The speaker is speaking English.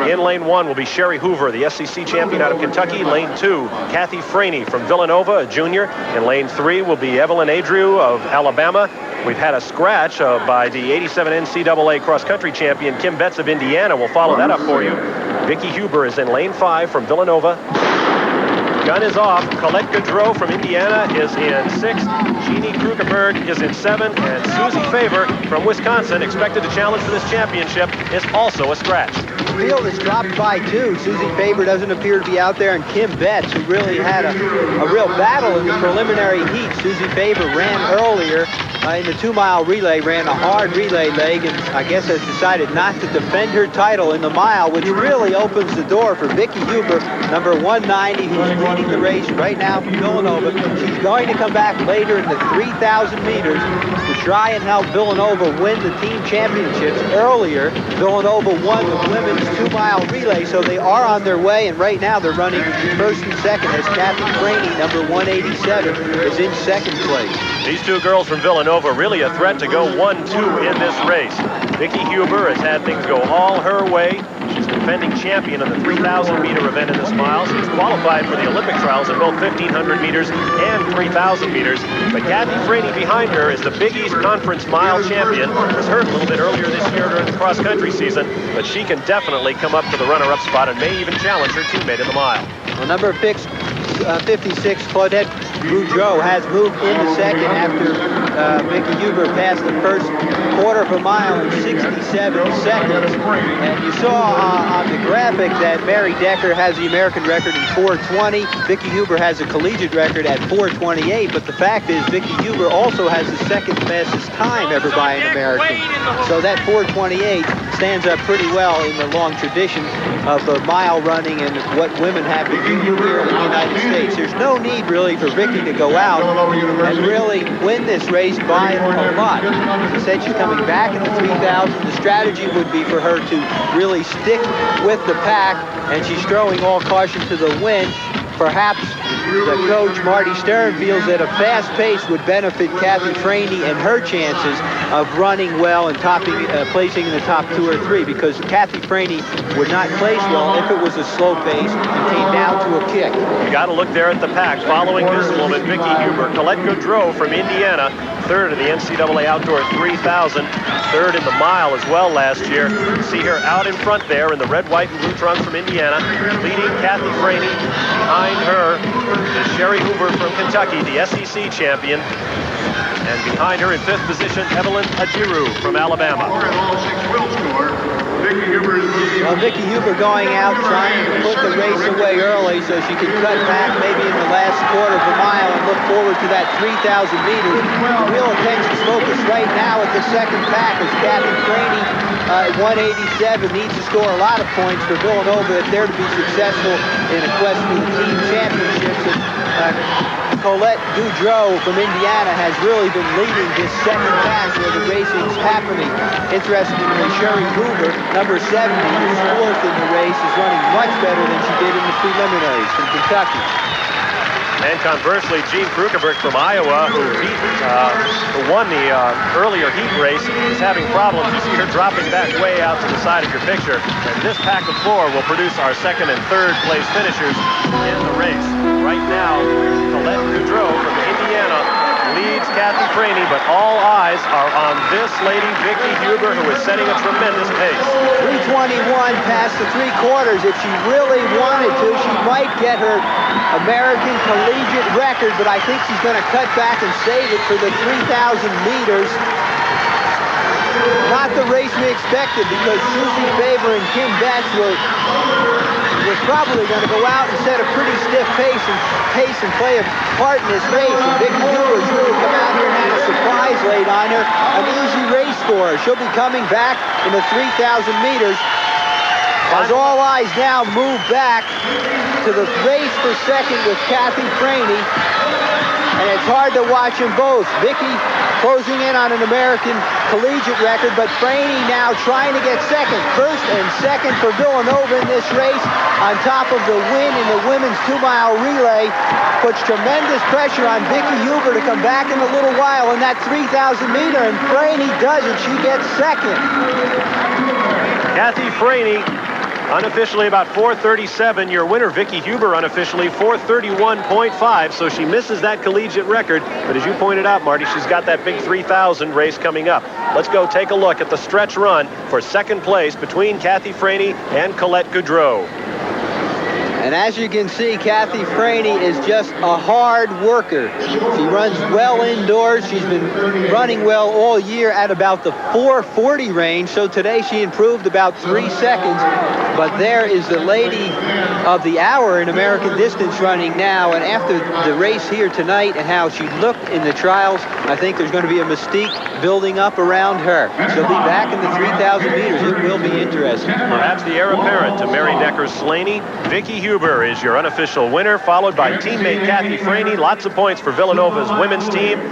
In lane 1 will be Sherri Hoover, the SEC champion out of Kentucky. Lane 2, Kathy Franey from Villanova, a junior. In lane 3 will be Evelyn Adiru of Alabama. We've had a scratch by the 87 NCAA cross-country champion Kim Betts of Indiana. We'll follow that up for you. Vicki Hoover is in lane 5 from Villanova. Gun is off. Colette Gourdreau from Indiana is in 6th. Jeanne Kruckeberg is in 7th. And Susie Faber from Wisconsin, expected to challenge for this championship, is also a scratch. The field is dropped by 2. Susie Faber doesn't appear to be out there, and Kim Betts, who really had a real battle in the preliminary heat. Susie Faber ran earlier in the 2-mile relay, ran a hard relay leg, and I guess has decided not to defend her title in the mile, which really opens the door for Vicki Hoover, number 190, who's leading the race right now from Villanova. She's going to come back later in the 3,000 meters to try and help Villanova win the team championships. Earlier, Villanova won the women's 2-mile relay, so they are on their way, and right now they're running first and second as Kathy Franey, number 187, is in second place. These two girls from Villanova really a threat to go 1-2 in this race. Vicki Hoover has had things go all her way. She's defending champion in the 3,000-meter event in this mile. She's qualified for the Olympic trials in both 1,500 meters and 3,000 meters. But Kathy Franey behind her is the Big East Conference mile champion. Was hurt a little bit earlier this year during the cross-country season, but she can definitely come up to the runner-up spot and may even challenge her teammate in the mile. Well, number 56, Claudette Gourdreau, has moved into second after Vicki Hoover passed the first quarter of a mile in 67 seconds. And you saw on the graphic that Mary Decker has the American record in 4:20. Vicki Hoover has a collegiate record at 4:28. But the fact is, Vicki Hoover also has the second fastest time ever by an American. So that 4:28 stands up pretty well in the long tradition of mile running and what women have been doing here in the United States. There's no need really for Vicki to go out and really win this race by a lot. As I said, she's coming back in the 3,000. The strategy would be for her to really stick with the pack, and she's throwing all caution to the wind. Perhaps the coach, Marty Stern, feels that a fast pace would benefit Kathy Franey and her chances of running well and placing in the top 2 or 3, because Kathy Franey would not place well if it was a slow pace and came down to a kick. You got to look there at the pack. Following this woman, Vicki Hoover, Colette Gourdreau from Indiana, 3rd in the NCAA Outdoor 3,000, 3rd in the mile as well last year. See her out in front there in the red, white, and blue trunks from Indiana, leading Kathy Franey. Behind her is Sherri Hoover from Kentucky, the SEC champion. And behind her in 5th position, Evelyn Adiru from Alabama. Well, Vicki Hoover going out trying to put the race away early so she can cut back maybe in the last quarter of a mile and look forward to that 3,000 meters. The real attention's focused right now at the second pack as Kathy Franey, 187, needs to score a lot of points for Villanova if they're to be successful in a quest for the team championships. Colette Gourdreau from Indiana has really been leading this second pack where the racing's happening. Interestingly, Sherri Hoover, number 70, who's 4th in the race, is running much better than she did in the preliminaries from Kentucky. And conversely, Jeanne Kruckeberg from Iowa, who won the earlier heat race, is having problems. You see her dropping back way out to the side of your picture. And this pack of 4 will produce our 2nd and 3rd place finishers in the race. Right now, Colette Gourdreau from Indiana leads Kathy Franey, but all eyes are on this lady, Vicki Hoover, who is setting a tremendous pace. 3:21 past the 3/4. If she really wanted to, she might get her American collegiate record, but I think she's going to cut back and save it for the 3,000 meters. Not the race we expected, because Susie Faber and Kim Betts were probably going to go out and set a pretty stiff pace and play a part in this race. And Vicki Hoover's really come out here and had a surprise laid on her. An easy race for her. She'll be coming back in the 3,000 meters. As all eyes now move back to the race for second with Kathy Franey. And it's hard to watch them both. Vicki closing in on an American collegiate record, but Franey now trying to get second. First and second for Villanova in this race, on top of the win in the women's 2-mile relay. Puts tremendous pressure on Vicki Hoover to come back in a little while in that 3,000 meter, and Franey does it. She gets second. Kathy Franey Unofficially about 4:37. Your winner, Vicki Hoover, unofficially 4:31.5. So she misses that collegiate record. But as you pointed out, Marty, she's got that big 3,000 race coming up. Let's go take a look at the stretch run for second place between Kathy Franey and Colette Gourdreau. And as you can see, Kathy Franey is just a hard worker. She runs well indoors. She's been running well all year at about the 4:40 range. So today she improved about 3 seconds. But there is the lady of the hour in American distance running now. And after the race here tonight and how she looked in the trials, I think there's going to be a mystique building up around her. She'll be back in the 3,000 meters. It will be interesting. Perhaps the heir apparent to Mary Decker-Slaney. Vicki Hoover is your unofficial winner, followed by teammate Kathy Franey. Lots of points for Villanova's women's team.